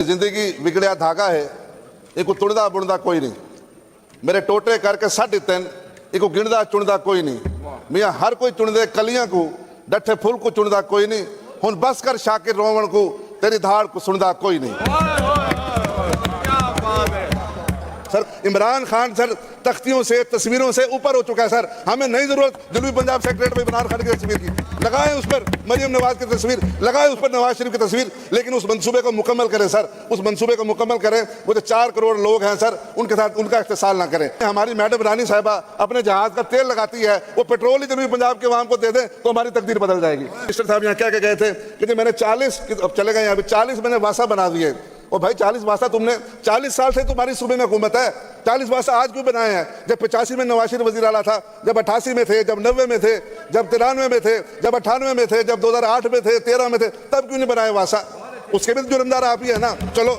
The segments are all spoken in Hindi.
जिंदगी विगड़िया धागा है, एक तुड़दा बुणदा कोई नहीं। मेरे टोटे करके 3.5 एक गिणदा चुनदा कोई नहीं। मियाँ हर कोई चुनदे कलियां को, डठे फुल को चुनदा कोई नहीं। हुन बस कर शाकिर रोवण को, तेरी धाड़ को सुनदा कोई नहीं। सर इमरान खान सर तख्तियों से तस्वीरों से ऊपर हो चुका है। सर हमें नहीं जरूरत जनूबी पंजाब सेक्रेटरी में इमरान खान की तस्वीर की, लगाएं उस पर मरियम नवाज की तस्वीर, लगाएं उस पर नवाज शरीफ की तस्वीर, लेकिन उस मंसूबे को मुकम्मल करें। सर उस मंसूबे को मुकम्मल करें। वो जो 4 करोड़ लोग हैं सर, उनके साथ उनका इस्तेसाल ना करें। हमारी मैडम रानी साहिबा अपने जहाज का तेल लगाती है, वो पेट्रोल ही जनूबी पंजाब के आवाम को दे दें तो हमारी तकदीर बदल जाएगी। मिनिस्टर साहब यहाँ क्या गए थे कि मैंने 40 चले गए, यहाँ पे 40 मैंने वासा बना दिए। और भाई 40 वासा तुमने 40 साल से तुम्हारी सूबे में हुकूमत है, 40 वासा आज क्यों बनाए हैं? जब 85 में नवाज शरीफ वजीर आला था, जब 88 में थे, जब 90 में थे, जब 93 में थे, जब 98 में थे, जब 2008 में थे, 13 में थे, तब क्यों नहीं बनाए वासा? उसके भी जुर्मदार आप ही है ना। चलो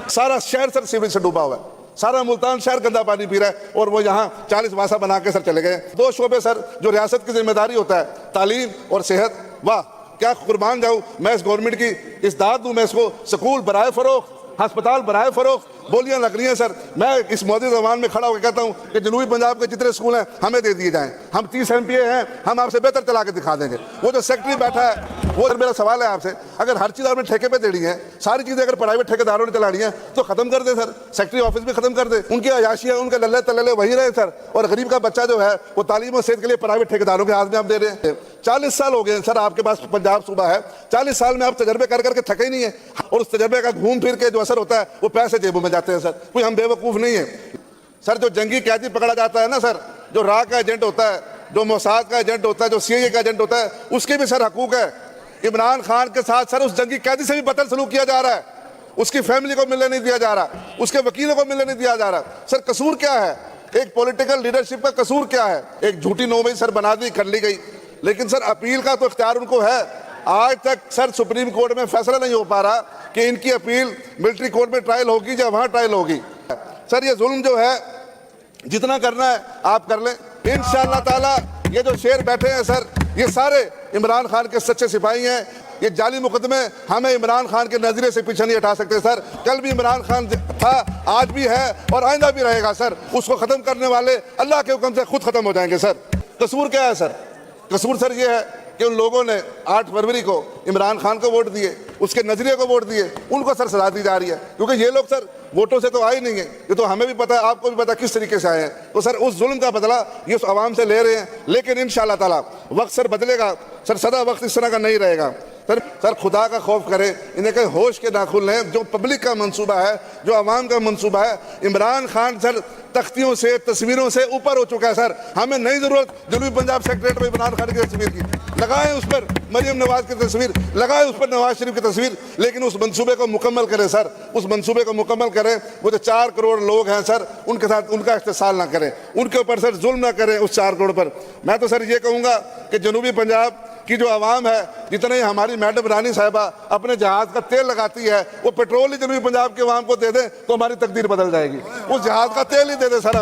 सारा शहर सर सीवरेज से डूबा हुआ है, सारा मुल्तान शहर गंदा पानी पी रहा है, और वो यहाँ 40 वासा बना के सर चले गए। 2 शोबे सर जो रियासत की जिम्मेदारी होता है, तालीम और सेहत, वाह क्या कुर्बान जाऊँ मैं इस गवर्नमेंट की, इस दाद दूँ मैं इसको। स्कूल बराए फरोख्त, अस्पताल बराए फरोख्त, बोलियां लग रही हैं सर। मैं इस मोदी जबान में खड़ा होकर कहता हूं कि जनूबी पंजाब के जितने स्कूल हैं हमें दे दिए जाएं। हम 30 MPA हैं, हम आपसे बेहतर चला के दिखा देंगे। वो जो सेक्रेटरी बैठा है, वो मेरा सवाल है आपसे, अगर हर चीज़ आपने ठेके पे देनी है, सारी चीज़ें अगर प्राइवेट ठेकेदारों ने चलानी है तो खत्म कर दे सर, सेक्रेटरी ऑफिस भी खत्म कर दे। उनकी अयाशियाँ, उनके लल्ले तल्ले वही रहे सर, और गरीब का बच्चा जो है वो तालीम और सेहत के लिए प्राइवेट ठेकेदारों के हाथ में आप दे रहे हैं। 40 साल हो गए सर आपके पास पंजाब सूबा है, 40 साल में आप तजर्बे कर करके थके ही नहीं है, और उस तजर्बे का घूम फिर के जो असर होता है वो पैसे जेबों में जाते हैं सर। कोई हम बेवकूफ़ नहीं है सर। जो जंगी कैदी पकड़ा जाता है ना सर, जो रा का एजेंट होता है, जो मोसाद का एजेंट होता है, जो CIA का एजेंट होता है, उसके भी सर हकूक है। इमरान खान के साथ सर उस जंगी कैदी से भी बदतर सलूक किया जा रहा है, उसकी फैमिली को मिलने नहीं दिया जा रहा, उसके वकीलों को मिलने नहीं दिया जा रहा। सर कसूर क्या है? एक पॉलिटिकल लीडरशिप का कसूर क्या है? एक झूठी नौबई सर बना दी, कर ली गई, लेकिन सर अपील का तो इख्तियार उनको है। आज तक सर सुप्रीम कोर्ट में फैसला नहीं हो पा रहा कि इनकी अपील मिलिट्री कोर्ट में ट्रायल होगी या वहां ट्रायल होगी। सर ये जुल्म जो है जितना करना है आप कर लें, इंशाअल्लाह ताला। ये जो शेर बैठे हैं सर, ये सारे इमरान खान के सच्चे सिपाही हैं। ये जाली मुकदमे हमें इमरान खान के नजरिए से पीछे नहीं हटा सकते सर। कल भी इमरान खान था, आज भी है और आइंदा भी रहेगा सर। उसको खत्म करने वाले अल्लाह के हुक्म से खुद खत्म हो जाएंगे सर। कसूर क्या है सर? कसूर सर ये है कि उन लोगों ने 8 फरवरी को इमरान खान को वोट दिए, उसके नजरिए को वोट दिए, उनको सर सजा दी जा रही है, क्योंकि ये लोग सर वोटों से तो आए नहीं है। ये तो हमें भी पता है, आपको भी पता है किस तरीके से आए हैं। तो सर उस जुल्म का बदला ये उस आवाम से ले रहे हैं, लेकिन इंशाअल्लाह ताला वक्त सर बदलेगा सर, सदा वक्त इस तरह का नहीं रहेगा सर। खुदा का खौफ करें, इन्हें कहीं होश के नाखुन लें। जो पब्लिक का मंसूबा है, जो आवाम का मंसूबा है, इमरान खान सर तख्तियों से तस्वीरों से ऊपर हो चुका है। सर हमें नहीं जरूरत जनूबी पंजाब सेक्रेटरी में इमरान खान की तस्वीर की, लगाएं उस पर मरियम नवाज की तस्वीर, लगाएं उस पर नवाज शरीफ की तस्वीर, लेकिन उस मंसूबे को मुकम्मल करें सर। उस मंसूबे को मुकम्मल करें। वो जो 4 करोड़ लोग हैं सर, उनके साथ उनका इस्तेसाल ना करें, उनके ऊपर सर जुल्म ना करें उस 4 करोड़ पर। मैं तो सर ये कहूँगा कि जनूबी पंजाब की जो आवाम है, जितने हमारी मैडम रानी साहिबा अपने जहाज का तेल लगाती है, वो पेट्रोल ही जनूबी पंजाब के आवाम को दे दें तो हमारी तकदीर बदल जाएगी। उस जहाज का तेल ही दे दे सर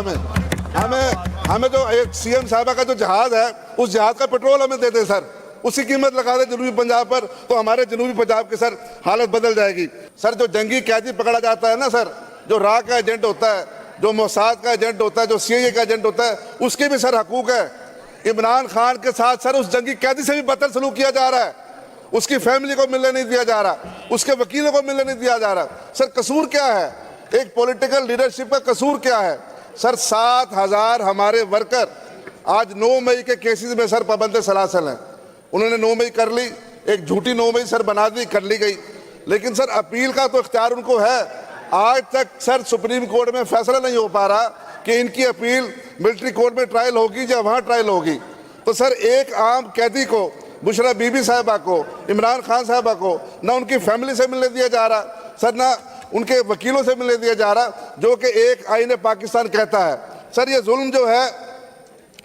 हमें जो एक CM साहिबा का जो जहाज है, उस जहाज का पेट्रोल हमें दे दे सर। उसकी कीमत लगा दे जनूबी पंजाब पर, तो हमारे जनूबी पंजाब की सर हालत बदल जाएगी। सर जो जंगी कैदी पकड़ा जाता है ना सर, जो रा का एजेंट होता है, जो मोसाद का एजेंट होता है, जो CIA का एजेंट होता है, उसके भी सर हकूक है। इमरान खान के साथ सर उस जंगी कैदी से भी बदतर सलूक किया जा रहा है, उसकी फैमिली को मिलने नहीं दिया जा रहा, उसके वकीलों को मिलने नहीं दिया जा रहा। सर कसूर क्या है? एक पॉलिटिकल लीडरशिप का कसूर क्या है? सर 7000 हमारे वर्कर आज 9 मई के केसेस में सर पाबंद सलासल हैं। उन्होंने 9 मई कर ली, एक झूठी 9 मई सर बना दी, कर ली गई, लेकिन सर अपील का तो इख्तियार उनको है। आज तक सर सुप्रीम कोर्ट में फैसला नहीं हो पा रहा कि इनकी अपील मिलिट्री कोर्ट में ट्रायल होगी या वहाँ ट्रायल होगी। तो सर एक आम कैदी को, बुशरा बीबी साहिबा को, इमरान खान साहिबा को, ना उनकी फैमिली से मिलने दिया जा रहा सर, ना उनके वकीलों से मिलने दिया जा रहा, जो कि एक आईने पाकिस्तान कहता है। सर ये जुल्म जो है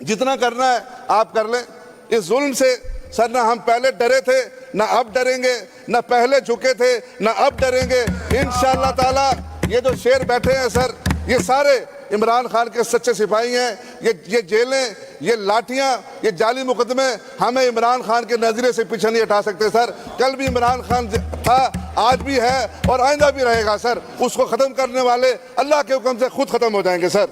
जितना करना है आप कर लें। इस जुल्म से सर ना हम पहले डरे थे, ना अब डरेंगे, ना पहले झुके थे, ना अब डरेंगे। इंशाअल्लाह ताला ये जो शेर बैठे हैं सर, ये सारे इमरान खान के सच्चे सिपाही हैं। ये जेलें, ये लाठियां, ये जाली मुकदमे हमें इमरान खान के नजरिए से पीछे नहीं हटा सकते सर। कल भी इमरान खान था, आज भी है और आइंदा भी रहेगा सर। उसको ख़त्म करने वाले अल्लाह के हुक्म से खुद ख़त्म हो जाएंगे सर।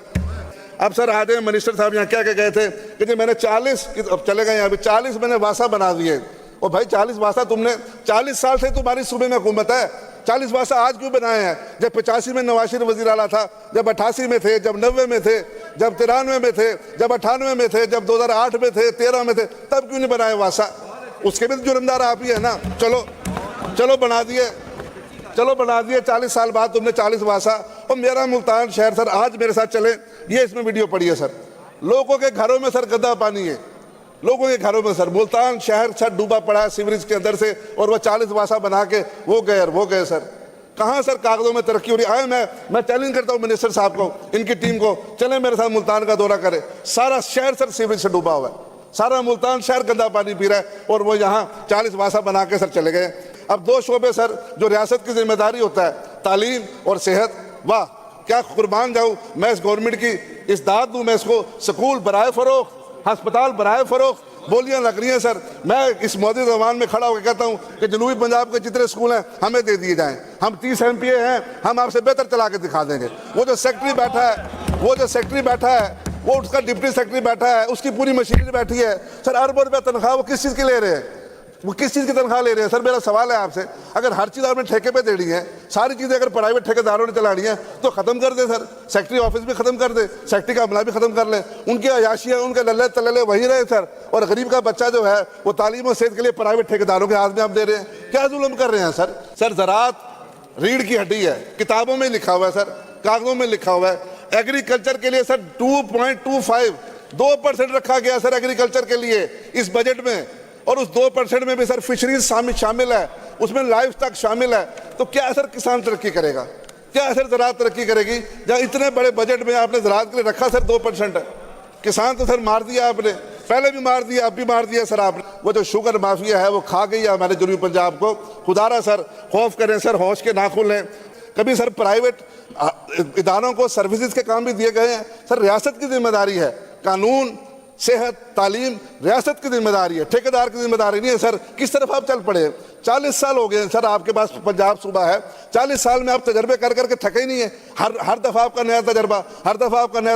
अब सर आधे मिनिस्टर साहब यहाँ क्या गए थे कि जी मैंने 40, अब चले गए, अभी 40 मैंने वासा बना दिए। और भाई 40 वासा तुमने 40 साल से तुम्हारी सूबे में हुकूमत है, 40 वासा आज क्यों बनाए हैं? जब 85 में नवाज शरीफ वज़ीर आला था, जब 88 में थे, जब 90 में थे, जब 93 में थे, जब 98 में थे, जब 2008 में थे, 13 में थे, तब क्यों नहीं बनाए वासा? उसके भी जुर्मदार आप ही है ना। चलो बना दिए, 40 साल बाद तुमने 40 वासा। और मेरा मुल्तान शहर सर आज मेरे साथ चले, ये इसमें वीडियो पड़ी है सर। लोगों के घरों में सर गंदा पानी है, लोगों के घरों में सर। मुल्तान शहर सर डूबा पड़ा है सीवरेज के अंदर से, और वह 40 वासा बना के वो गए सर। कहाँ सर कागजों में तरक्की हो रही है? मैं चैलेंज करता हूँ मिनिस्टर साहब को, इनकी टीम को, चले मेरे साथ मुल्तान का दौरा करें। सारा शहर सर सीवरेज से डूबा हुआ है, सारा मुल्तान शहर गंदा पानी पी रहा है, और वो यहाँ 40 वासा बना के सर चले गए। अब 2 शोबे सर जो रियासत की जिम्मेदारी होता है, तालीम और सेहत, वाह क्या कुर्बान जाऊँ मैं इस गवर्नमेंट की, इस दाद दूँ मैं इसको। स्कूल बराए फरोख्त, हस्पताल बराए फरोख्त, बोलियां लग रही हैं सर। मैं इस मोदी जमान में खड़ा होकर कहता हूं कि जनूबी पंजाब के जितने स्कूल हैं हमें दे दिए जाएं। हम 30 MPA हैं, हम आपसे बेहतर चला के दिखा देंगे। वो जो सेक्रेटरी बैठा है, वो उसका डिप्टी सेक्रेटरी बैठा है, उसकी पूरी मशीनरी बैठी है सर। अरबों रुपये तनख्वाह वो किस चीज़ की ले रहे हैं? वो किस चीज़ की तनख्वाह ले रहे हैं सर? मेरा सवाल है आपसे, अगर हर चीज़ आपने ठेके पे देनी है, सारी चीज़ें अगर प्राइवेट ठेकेदारों ने चलानी है तो ख़त्म कर दे सर। सेक्रेटरी ऑफिस भी ख़त्म कर दे, सेक्रेटरी का अमला भी ख़त्म कर ले। उनकी अयाशियाँ, उनके लल्ले तल्ले वही रहे सर। और गरीब का बच्चा जो है वो तालीम और सेहत के लिए प्राइवेट ठेकेदारों के हाथ में आप दे रहे हैं। क्या जुल्म कर रहे हैं सर? सर ज़राअत रीढ़ की हड्डी है, किताबों में लिखा हुआ है सर, कागजों में लिखा हुआ है। एग्रीकल्चर के लिए सर 2.25% रखा गया सर एग्रीकल्चर के लिए इस बजट में, और उस 2% में भी सर फिशरीज शामिल है, उसमें लाइफ स्टॉक शामिल है। तो क्या सर किसान तरक्की करेगा? क्या सर ज़राअत तरक्की करेगी? जहाँ इतने बड़े बजट में आपने ज़राअत के लिए रखा सर 2%। किसान तो सर मार दिया आपने, पहले भी मार दिया, अब भी मार दिया सर आपने। वो जो शुगर माफिया है वो खा गई है हमारे जनूबी पंजाब को। खुदारा सर खौफ करें सर, होश के नाखुन लें। कभी सर प्राइवेट इदारों को सर्विसेज के काम भी दिए गए हैं सर। रियासत की जिम्मेदारी है, कानून, सेहत, तालीम रियासत की जिम्मेदारी है, ठेकेदार की जिम्मेदारी नहीं है सर। किस तरफ आप चल पड़े? 40 साल हो गए सर आपके पास पंजाब सूबा है, 40 साल में आप तजर्बे कर करके थके ही नहीं है। हर दफ़ा आपका नया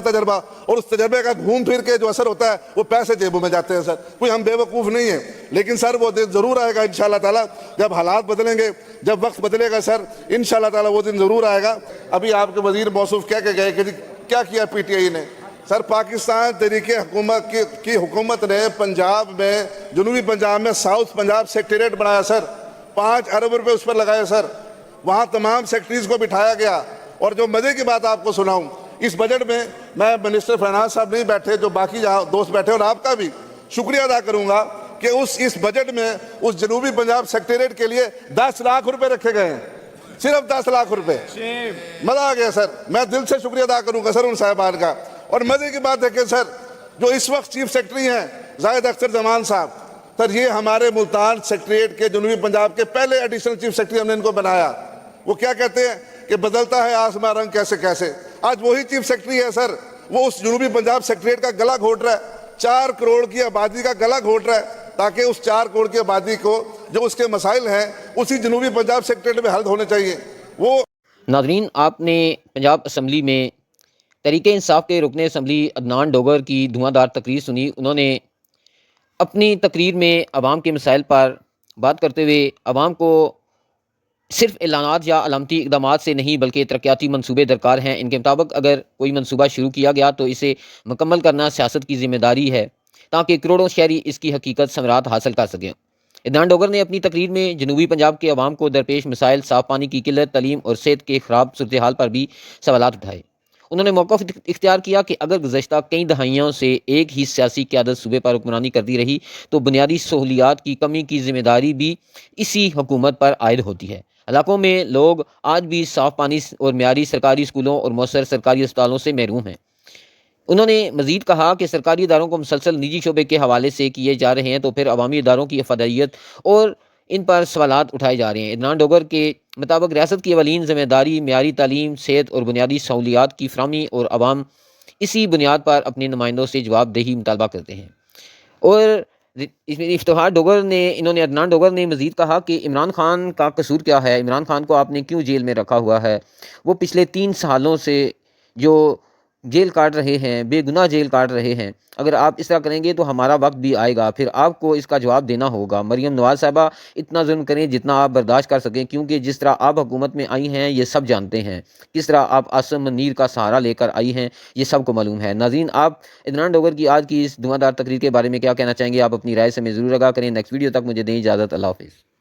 तजर्बा, और उस तजर्बे का घूम फिर के जो असर होता है वो पैसे जेबों में जाते हैं सर। कोई हम बेवकूफ़ नहीं है, लेकिन सर वो दिन ज़रूर आएगा इंशाअल्लाह ताला, जब हालात बदलेंगे, जब वक्त बदलेगा सर, इंशाअल्लाह ताला वो दिन ज़रूर आएगा। अभी आपके वजीर मौसूफ कह के गए कि क्या किया PTI ने सर? पाकिस्तान तरीके हुकूमत की हुकूमत ने पंजाब में, जनूबी पंजाब में साउथ पंजाब सेक्रेटेरिएट बनाया सर। 5 अरब रुपए उस पर लगाए सर। वहाँ तमाम सेक्रेटरीज को बिठाया गया। और जो मज़े की बात आपको सुनाऊं, इस बजट में मैं मिनिस्टर फाइनेंस साहब नहीं बैठे, जो बाकी दोस्त बैठे, और आपका भी शुक्रिया अदा करूँगा कि इस बजट में उस जनूबी पंजाब सेक्रेटेरिएट के लिए 10 लाख रुपये रखे गए हैं, सिर्फ 10 लाख रुपये। मज़ा आ गया सर, मैं दिल से शुक्रिया अदा करूँगा सर उन साहिबान का। और मजे की बात है कि सर जो इस वक्त चीफ सेक्रेटरी हैं जाहिद अख्तर जमान साहब, सर ये हमारे मुल्तान सेक्रेटेरिएट के जनूबी पंजाब के पहले एडिशनल चीफ सेक्रेटरी हमने इनको बनाया। वो क्या कहते हैं कि बदलता है आसमां रंग कैसे कैसे, आज वही चीफ सेक्रेटरी है सर। वो उस जनूबी पंजाब सेक्रेटेरिएट का गला घोट रहा है, 4 करोड़ की आबादी का गला घोट रहा है, ताकि उस 4 करोड़ की आबादी को जो उसके मसाइल हैं उसी जनूबी पंजाब सेक्रेटेरिएट में हल होने चाहिए। वो नाज़रीन, आपने पंजाब असम्बली में तहरीक इंसाफ के रुकन असम्बली अदनान डोगर की धुआंधार तकरीर सुनी। उन्होंने अपनी तकरीर में आवाम के मसाइल पर बात करते हुए आवाम को सिर्फ ऐलानात या अलामती इक़दामात से नहीं बल्कि तरक्याती मंसूबे दरकार हैं। इनके मुताबिक अगर कोई मंसूबा शुरू किया गया तो इसे मुकम्मल करना सियासत की ज़िम्मेदारी है, ताकि करोड़ों शहरी इसकी हकीकत समरात हासिल कर सकें। अदनान डोगर ने अपनी तकरीर में जनूबी पंजाब के अवाम को दरपेश मसाइल, साफ़ पानी की किल्लत, तालीम और सेहत के ख़राब सूरत हाल पर भी सवालात उठाए। उन्होंने मौक़िफ़ इख्तियार किया कि अगर गुज़श्ता कई दहाइयों से एक ही सियासी क़यादत सूबे पर हुक्मरानी करती रही तो बुनियादी सहूलियात की कमी की ज़िम्मेदारी भी इसी हुकूमत पर आयद होती है। इलाकों में लोग आज भी साफ़ पानी और मियारी सरकारी स्कूलों और मौसर सरकारी अस्पतालों से महरूम हैं। उन्होंने मज़ीद कहा कि सरकारी इदारों को मुसलसल निजी शोबे के हवाले से किए जा रहे हैं, तो फिर अवामी इदारों की अफादियत और इन पर सवालात उठाए जा रहे हैं। इदनान डोगर के मुताबिक रियासत की अवलीन ज़िम्मेदारी मेयारी तालीम, सेहत और बुनियादी सहूलियात की फ़राहमी और अवाम इसी बुनियाद पर अपने नुमाइंदों से जवाबदेही मुतालबा करते हैं। और इसमें इफ्तिखार डोगर ने इन्होंने अदनान डोगर ने मज़ीद कहा कि इमरान खान का कसूर क्या है, इमरान खान को आपने क्यों जेल में रखा हुआ है। वो पिछले 3 सालों से जो जेल काट रहे हैं, बेगुनाह जेल काट रहे हैं। अगर आप इस तरह करेंगे तो हमारा वक्त भी आएगा, फिर आपको इसका जवाब देना होगा। मरीम नवाज़ साहिबा, इतना जुल्म करें जितना आप बर्दाश्त कर सकें, क्योंकि जिस तरह आप हुकूमत में आई हैं ये सब जानते हैं। किस तरह आप आसिम मुनीर का सहारा लेकर आई हैं ये सबको मालूम है। नाज़रीन, आप इदनान डोगर की आज की इस धुआंधार तकरीर के बारे में क्या कहना चाहेंगे? आप अपनी राय से हमें ज़रूर आगाह करें। नेक्स्ट वीडियो तक मुझे दें इजाज़त। अल्लाह हाफ़िज़।